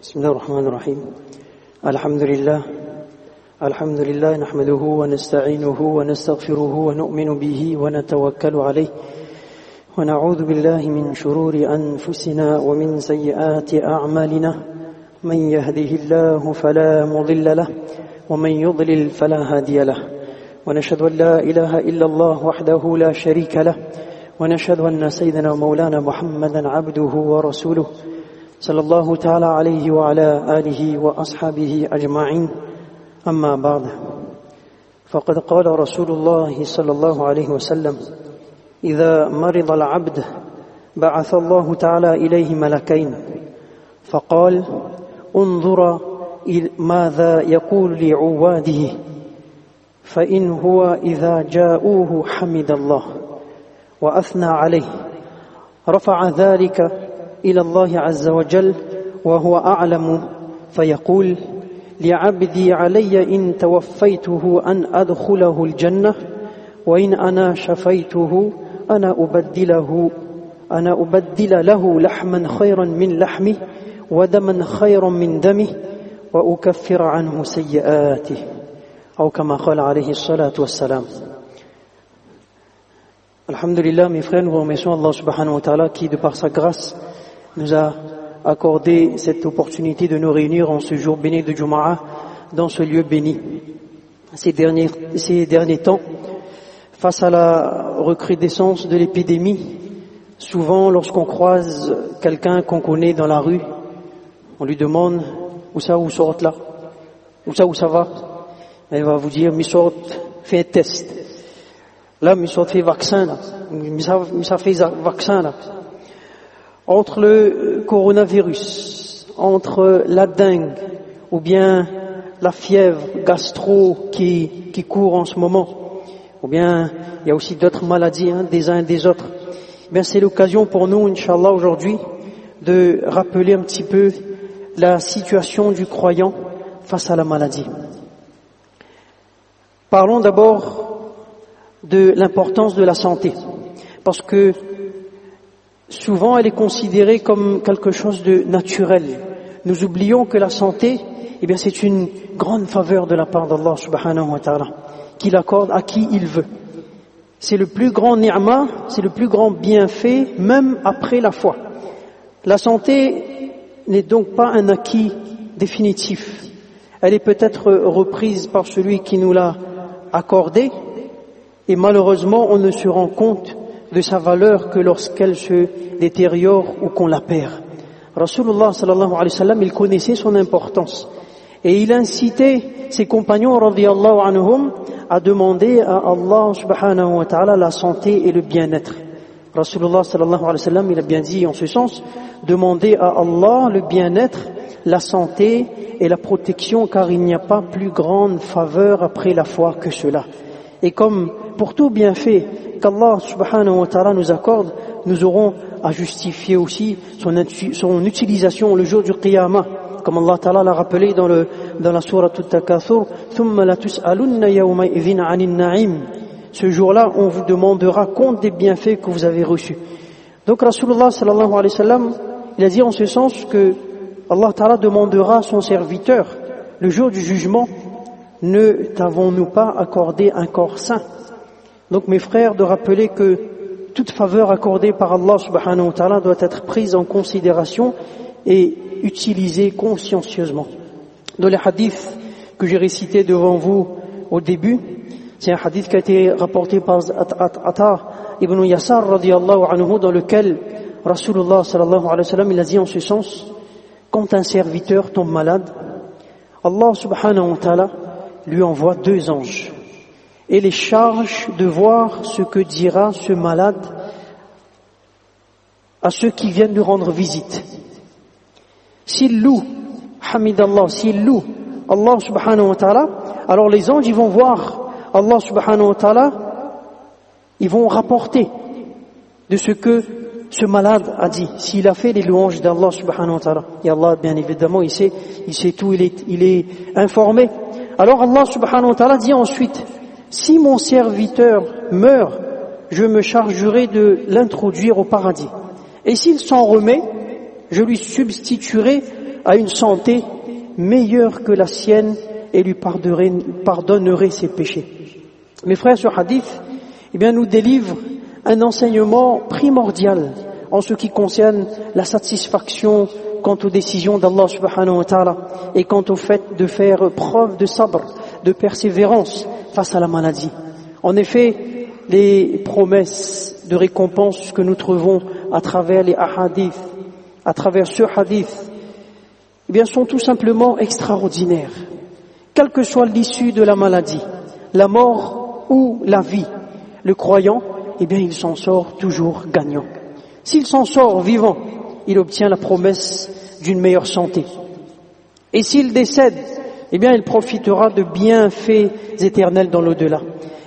بسم الله الرحمن الرحيم الحمد لله نحمده ونستعينه ونستغفره ونؤمن به ونتوكل عليه ونعوذ بالله من شرور أنفسنا ومن سيئات أعمالنا من يهده الله فلا مضل له ومن يضلل فلا هادي له ونشهد أن لا إله إلا الله وحده لا شريك له ونشهد أن سيدنا ومولانا محمدا عبده ورسوله صلى الله تعالى عليه وعلى آله وأصحابه أجمعين أما بعد فقد قال رسول الله صلى الله عليه وسلم إذا مرض العبد بعث الله تعالى إليه ملكين فقال انظر ماذا يقول لعواده فإن هو إذا جاءوه حمد الله وأثنى عليه رفع ذلك إلى الله عز وجل وهو أعلم فيقول لعبدي علي إن توفيته أن أدخله الجنة وإن أنا شفيته أنا أبدل له لحما خيرا من لحمه ودما خيرا من دمه وأكفر عنه سيئاته أو كما قال عليه الصلاة والسلام. Alhamdulillah, mes frères, nous remercions Allah subhanahu wa ta'ala qui, de par sa grâce, nous a accordé cette opportunité de nous réunir en ce jour béni de Jumu'ah dans ce lieu béni. Ces derniers temps, face à la recrudescence de l'épidémie, souvent lorsqu'on croise quelqu'un qu'on connaît dans la rue, on lui demande où ça va. Elle va vous dire, Missort, fais un test. Là, Missort fait vaccin là. Missort fait vaccin là. Entre le coronavirus, entre la dengue, ou bien la fièvre gastro qui court en ce moment, ou bien il y a aussi d'autres maladies des uns et des autres. Bien, c'est l'occasion pour nous, Inch'Allah, aujourd'hui, de rappeler un petit peu la situation du croyant face à la maladie. Parlons d'abord de l'importance de la santé, parce que souvent elle est considérée comme quelque chose de naturel. Nous oublions que la santé, c'est une grande faveur de la part d'Allah subhanahu wa ta'ala, qu'il accorde à qui il veut. C'est le plus grand ni'ma, c'est le plus grand bienfait, même après la foi. La santé n'est donc pas un acquis définitif. Elle est peut-être reprise par celui qui nous l'a accordée, et malheureusement on ne se rend compte de sa valeur que lorsqu'elle se détériore ou qu'on la perd. Rasulullah sallallahu alayhi wa sallam, il connaissait son importance et il incitait ses compagnons radiyallahu anhum à demander à Allah subhanahu wa ta'ala la santé et le bien-être. Rasulullah sallallahu alayhi wa sallam, il a bien dit en ce sens, demandez à Allah le bien-être, la santé et la protection, car il n'y a pas plus grande faveur après la foi que cela. Et comme pour tout bienfait qu'Allah subhanahu wa ta'ala nous accorde, nous aurons à justifier aussi son utilisation le jour du Qiyamah, comme Allah ta'ala l'a rappelé dans la sourate At-Takathur, thumma latus'alunna yawma idhin 'anil na'im. Ce jour-là, on vous demandera compte des bienfaits que vous avez reçus. Donc Rasulullah sallallahu alayhi wa sallam, il a dit en ce sens que Allah ta'ala demandera à son serviteur le jour du jugement, ne t'avons-nous pas accordé un corps sain? Donc mes frères, de rappeler que toute faveur accordée par Allah subhanahu wa ta'ala doit être prise en considération et utilisée consciencieusement. Dans les hadiths que j'ai récités devant vous au début, c'est un hadith qui a été rapporté par Ata ibn Yasar radiyallahu anhu, dans lequel Rasulullah sallallahu alayhi wa sallam, il a dit en ce sens, quand un serviteur tombe malade, Allah subhanahu wa ta'ala lui envoie 2 anges et les charge de voir ce que dira ce malade à ceux qui viennent lui rendre visite. S'il loue Hamidallah, s'il loue Allah subhanahu wa ta'ala, alors les anges, ils vont voir Allah subhanahu wa ta'ala, ils vont rapporter de ce que ce malade a dit, s'il a fait les louanges d'Allah subhanahu wa ta'ala. Et Allah, bien évidemment, il sait tout, il est informé. Alors Allah subhanahu wa ta'ala dit ensuite, si mon serviteur meurt, je me chargerai de l'introduire au paradis. Et s'il s'en remet, je lui substituerai à une santé meilleure que la sienne et lui pardonnerai ses péchés. Mes frères, ce hadith, nous délivre un enseignement primordial en ce qui concerne la satisfaction quant aux décisions d'Allah subhanahu wa ta'ala et quant au fait de faire preuve de sabr, de persévérance face à la maladie. En effet, les promesses de récompense que nous trouvons à travers les hadiths, à travers ce hadith, sont tout simplement extraordinaires. Quelle que soit l'issue de la maladie, la mort ou la vie, le croyant, il s'en sort toujours gagnant. S'il s'en sort vivant, il obtient la promesse d'une meilleure santé. Et s'il décède, il profitera de bienfaits éternels dans l'au-delà.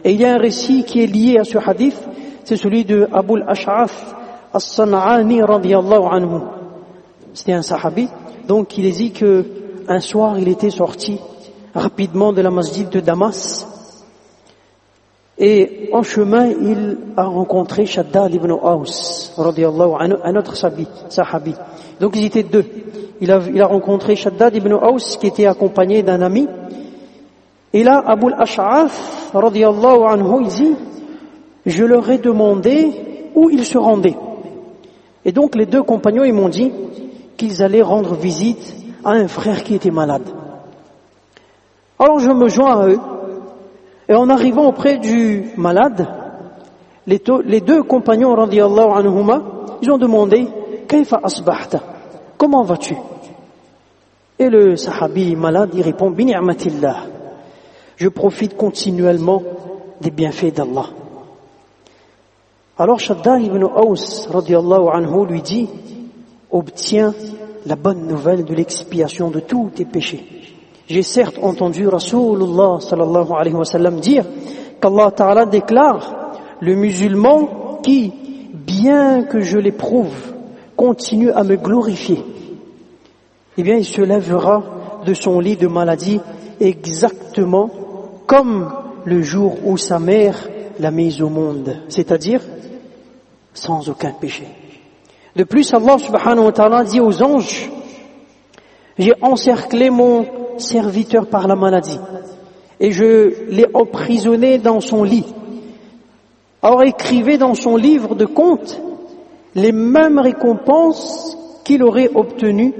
Et il y a un récit qui est lié à ce hadith, c'est celui de Abu al-Ash'ath as-San'ani radiyallahu anhu. C'était un sahabi, donc il est dit qu'un soir il était sorti rapidement de la masjid de Damas, et en chemin il a rencontré Shaddad ibn Aws radiyallahu anhu, un autre sahabi. Donc ils étaient deux. Il a rencontré Shaddad ibn Aws qui était accompagné d'un ami. Et là, Abu al-Ash'ath radiyallahu anhu, il dit, je leur ai demandé où ils se rendaient. Et donc les deux compagnons, ils m'ont dit qu'ils allaient rendre visite à un frère qui était malade. Alors je me joins à eux, et en arrivant auprès du malade, les deux compagnons radiyallahu anhuma, ils ont demandé, Kayfa asbahta? Comment vas-tu? Et le sahabi malade, il répond, Bi ni'matillah. Je profite continuellement des bienfaits d'Allah. Alors Shaddad ibn Aws radiyallahu anhu lui dit, obtiens la bonne nouvelle de l'expiation de tous tes péchés. J'ai certes entendu Rasulullah sallallahu alayhi wa sallam dire qu'Allah Ta'ala déclare, le musulman qui, bien que je l'éprouve, continue à me glorifier, il se lèvera de son lit de maladie exactement comme le jour où sa mère l'a mise au monde, c'est-à-dire sans aucun péché. De plus, Allah subhanahu wa ta'ala dit aux anges, j'ai encerclé mon serviteur par la maladie et je l'ai emprisonné dans son lit. Alors écrivez dans son livre de comptes les mêmes récompenses qu'il aurait obtenues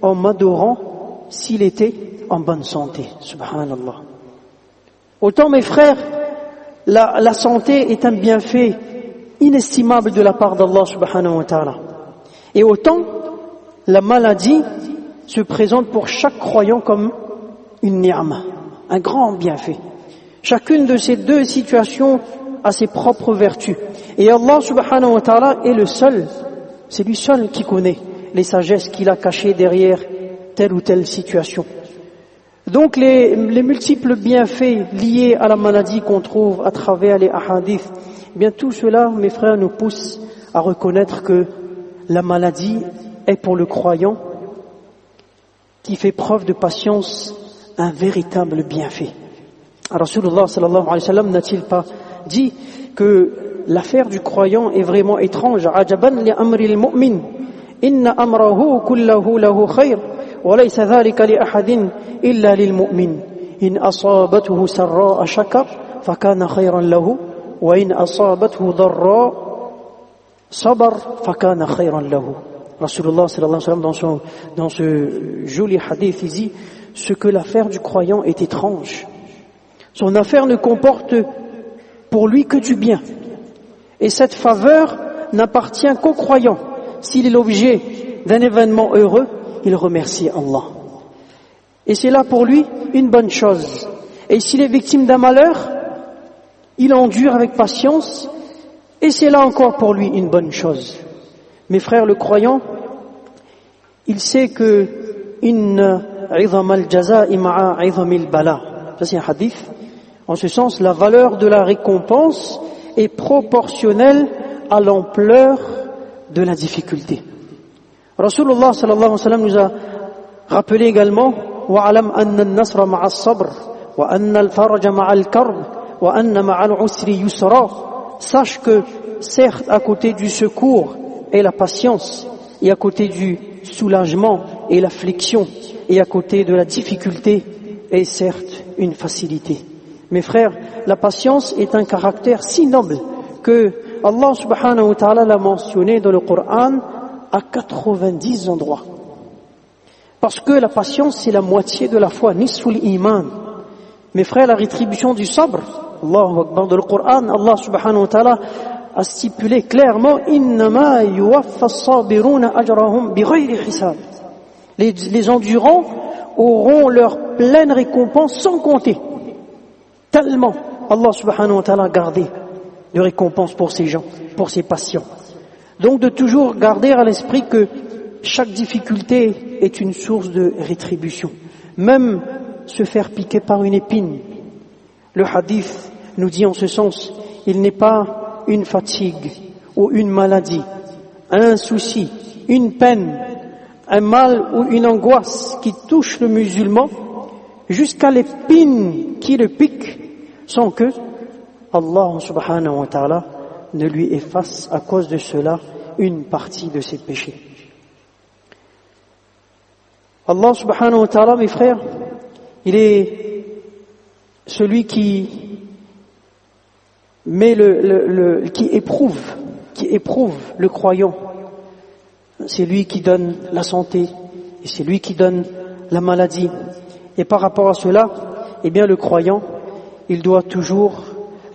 en m'adorant s'il était en bonne santé. Subhanallah. Autant mes frères, la santé est un bienfait inestimable de la part d'Allah subhanahu wa ta'ala. Et autant la maladie se présente pour chaque croyant comme une ni'ma, un grand bienfait. Chacune de ces deux situations a ses propres vertus. Et Allah subhanahu wa ta'ala est le seul, c'est lui seul qui connaît les sagesses qu'il a cachées derrière telle ou telle situation. Donc les multiples bienfaits liés à la maladie qu'on trouve à travers les ahadiths, tout cela, mes frères, nous pousse à reconnaître que la maladie est pour le croyant qui fait preuve de patience un véritable bienfait. Rasulullah sallallahu alayhi wa sallam n'a-t-il pas dit que l'affaire du croyant est vraiment étrange? Ajaban li amri al-mu'min, inna amrahu kullahu lahu khayr, wa laysa dhalika li ahadin illa lil mu'min. In asabathu sarra'a shakar, fakana khayran lahu, wa in asabathu darra sabar, fakana khayran lahu. Rasulullah sallallahu alayhi wa sallam dans ce joli hadith, il dit ce que l'affaire du croyant est étrange. Son affaire ne comporte pour lui que du bien. Et cette faveur n'appartient qu'au croyant. S'il est l'objet d'un événement heureux, il remercie Allah. Et c'est là pour lui une bonne chose. Et s'il est victime d'un malheur, il endure avec patience. Et c'est là encore pour lui une bonne chose. Mes frères, le croyant, il sait que inna 'idhama al-jaza'i ma'a 'idhami al-bala. Ça c'est un hadith. En ce sens, la valeur de la récompense est proportionnelle à l'ampleur de la difficulté. Rasulullah sallallahu alayhi wa sallam nous a rappelé également wa'alam anna an-nasra ma'a as-sabr wa anna al-faraja ma'a al-karb wa anna ma'a al-usri yusra. Sache que certes à côté du secours et la patience et à côté du soulagement et l'affliction, et à côté de la difficulté est certes une facilité. Mes frères, la patience est un caractère si noble que Allah subhanahu wa ta'ala l'a mentionné dans le Coran à 90 endroits. Parce que la patience, c'est la moitié de la foi, nisful iman. Mes frères, la rétribution du sabr, Allahu Akbar, dans le Coran, Allah subhanahu wa ta'ala a stipulé clairement innama yuwaffa as-sabiruna ajrahum bighayri hisab. Les endurants auront leur pleine récompense sans compter. Tellement Allah subhanahu wa ta'ala a gardé de récompense pour ces gens, pour ces patients. Donc de toujours garder à l'esprit que chaque difficulté est une source de rétribution. Même se faire piquer par une épine. Le hadith nous dit en ce sens, il n'est pas une fatigue ou une maladie, un souci, une peine, un mal ou une angoisse qui touche le musulman jusqu'à l'épine qui le pique sans que Allah subhanahu wa ta'ala ne lui efface à cause de cela une partie de ses péchés. Allah subhanahu wa ta'ala, mes frères, il est celui qui met qui éprouve le croyant. C'est lui qui donne la santé et c'est lui qui donne la maladie. Et par rapport à cela, eh bien le croyant, il doit toujours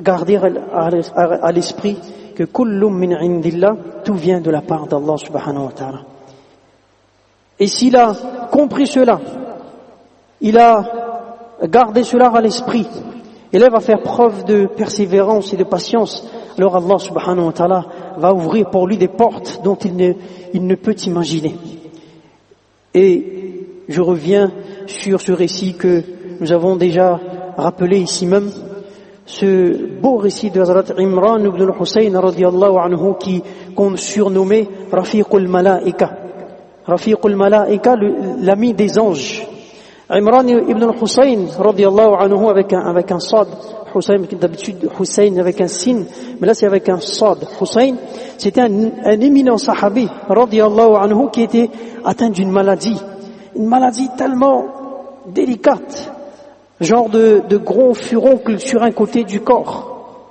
garder à l'esprit que kullum min indillah, tout vient de la part d'Allah subhanahu wa ta'ala. Et s'il a compris cela, il a gardé cela à l'esprit, et là va faire preuve de persévérance et de patience, alors Allah subhanahu wa ta'ala va ouvrir pour lui des portes dont il ne peut imaginer. Et je reviens sur ce récit que nous avons déjà rappelé ici même, ce beau récit de Hazrat Imran ibn al-Husayn radiyallahu anhu qu'on surnommait Rafiqul Malaika. Rafiqul Malaika, l'ami des anges. Imran ibn al-Husayn radiyallahu anhu avec un sad, Hussein, d'habitude Hussein avec un sin, mais là c'est avec un sad. Hussein, c'était un éminent sahabi radiyallahu anhu qui était atteint d'une maladie, une maladie tellement délicate, genre de gros furoncles sur un côté du corps,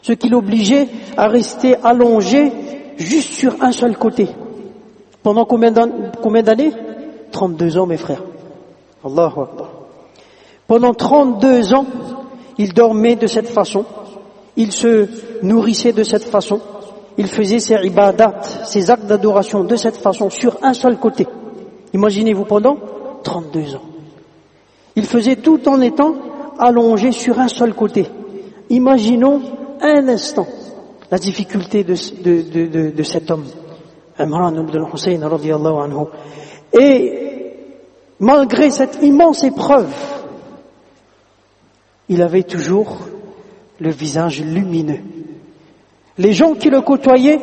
ce qui l'obligeait à rester allongé juste sur un seul côté. Pendant combien d'années? 32 ans, mes frères. Allahu Akbar. Pendant 32 ans, il dormait de cette façon, il se nourrissait de cette façon, il faisait ses ibadat, ses actes d'adoration de cette façon, sur un seul côté. Imaginez-vous pendant 32 ans. Il faisait tout en étant allongé sur un seul côté. Imaginons un instant la difficulté de cet homme, Imran ibn al-Husayn radiyallahu anhu. Et malgré cette immense épreuve, il avait toujours le visage lumineux. Les gens qui le côtoyaient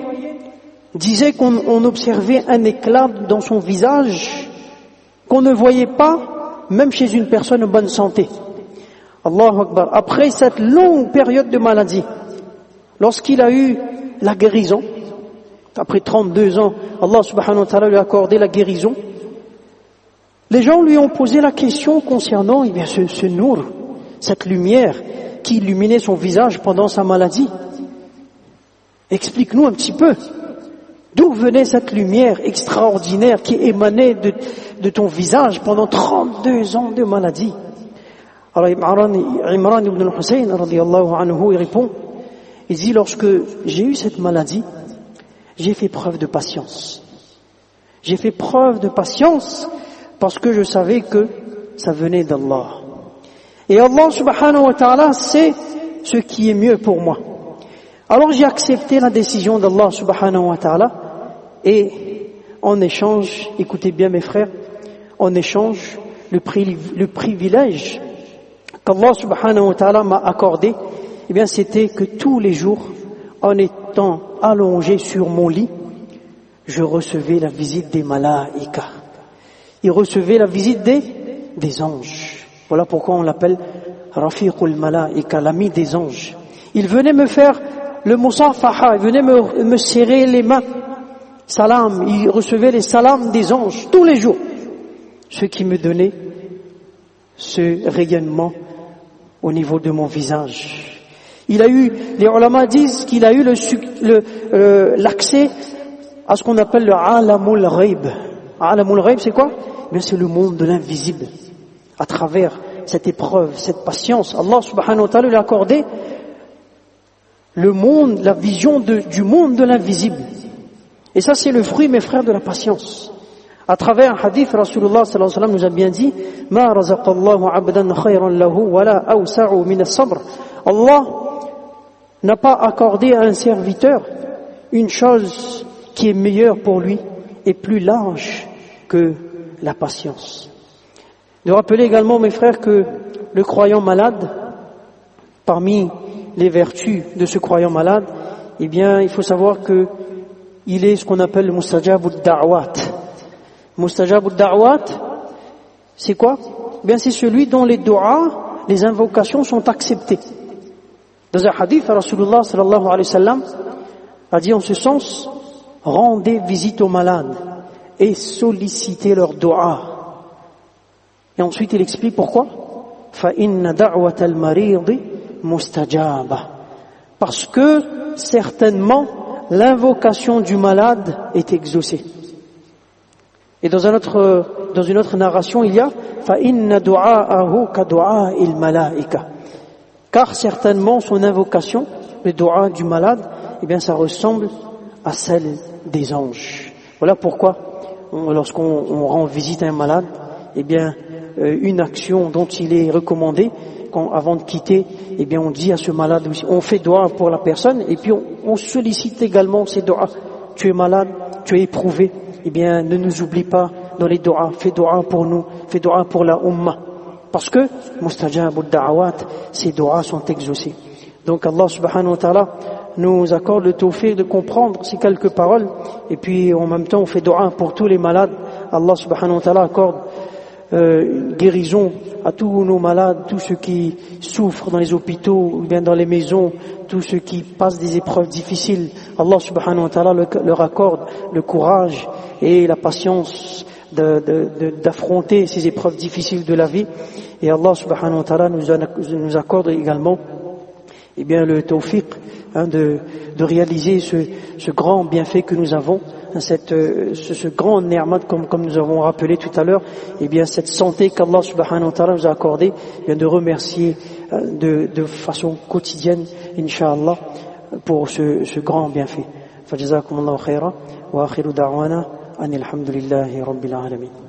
disaient qu'on observait un éclat dans son visage qu'on ne voyait pas même chez une personne en bonne santé. Allahu Akbar. Après cette longue période de maladie, lorsqu'il a eu la guérison, après 32 ans, Allah subhanahu wa ta'ala lui a accordé la guérison, les gens lui ont posé la question concernant ce nour, cette lumière qui illuminait son visage pendant sa maladie. Explique-nous un petit peu, d'où venait cette lumière extraordinaire qui émanait de ton visage pendant 32 ans de maladie? Alors Imran ibn al-Husayn radiyallahu anhu, il répond, il dit, lorsque j'ai eu cette maladie, j'ai fait preuve de patience. J'ai fait preuve de patience parce que je savais que ça venait d'Allah. Et Allah subhanahu wa ta'ala sait ce qui est mieux pour moi. Alors j'ai accepté la décision d'Allah subhanahu wa ta'ala et en échange, écoutez bien mes frères, en échange, le privilège qu'Allah subhanahu wa ta'ala m'a accordé, eh bien c'était que tous les jours, en étant allongé sur mon lit, je recevais la visite des malaïka. Il recevait la visite des anges. Voilà pourquoi on l'appelle Rafiqul Malaïka, l'ami des anges. Il venait me faire le musafaha, il venait me serrer les mains salam, il recevait les salams des anges tous les jours, ce qui me donnait ce rayonnement au niveau de mon visage. Il a eu, les ulama disent qu'il a eu l'accès à ce qu'on appelle le alamul ghaib. Alamul ghaib, c'est quoi? Bien, c'est le monde de l'invisible. À travers cette épreuve, cette patience, Allah subhanahu wa ta'ala lui a accordé le monde, la vision du monde de l'invisible. Et ça, c'est le fruit, mes frères, de la patience. À travers un hadith, Rasulullah sallallahu alayhi wa sallam nous a bien dit, Ma razaqallahu abdan khayran lahu wa la awsa'u min as-sabr. Allah n'a pas accordé à un serviteur une chose qui est meilleure pour lui et plus large que la patience. De rappeler également, mes frères, que le croyant malade, parmi les vertus de ce croyant malade, eh bien, il faut savoir que il est ce qu'on appelle le mustajab ad-da'wat. Mustajab ad-da'wat, c'est quoi? Eh bien, c'est celui dont les du'as, les invocations sont acceptées. Dans un hadith, Rasulullah sallallahu alayhi wa sallam a dit en ce sens, rendez visite aux malades et sollicitez leurs du'as. Et ensuite, il explique pourquoi. فَإِنَّ دَعْوَةَ الْمَرِيضِ مُسْتَجَابَةٌ. Parce que, certainement, l'invocation du malade est exaucée. Et dans une autre narration, il y a فَإِنَّ دُعَاءَهُ كَدُعَاءِ الْمَلَائِكَةِ. Car certainement, son invocation, le dua du malade, eh bien, ça ressemble à celle des anges. Voilà pourquoi, lorsqu'on rend visite à un malade, eh bien, une action dont il est recommandé, avant de quitter, eh bien, on dit à ce malade, on fait dua pour la personne, et puis on sollicite également ces duas. Tu es malade, tu es éprouvé, eh bien, ne nous oublie pas dans les duas, fais dua pour nous, fais dua pour la umma. Parce que, mustajab ad-da'awat, ces duas sont exaucés. Donc Allah subhanahu wa ta'ala nous accorde le tawfiq de comprendre ces quelques paroles, et puis en même temps on fait dua pour tous les malades. Allah subhanahu wa ta'ala accorde guérison à tous nos malades, tous ceux qui souffrent dans les hôpitaux ou bien dans les maisons, tous ceux qui passent des épreuves difficiles. Allah subhanahu wa ta'ala leur accorde le courage et la patience d'affronter ces épreuves difficiles de la vie. Et Allah subhanahu wa ta'ala nous accorde également le tawfiq de réaliser ce grand bienfait que nous avons, ce grand ni'mat comme nous avons rappelé tout à l'heure, cette santé qu'Allah subhanahu wa ta'ala nous a accordée, de remercier de façon quotidienne, incha'Allah, pour ce grand bienfait. Fajazakumullahu khayran wa akhiru da'wana anil hamdulillahi rabbil alamin.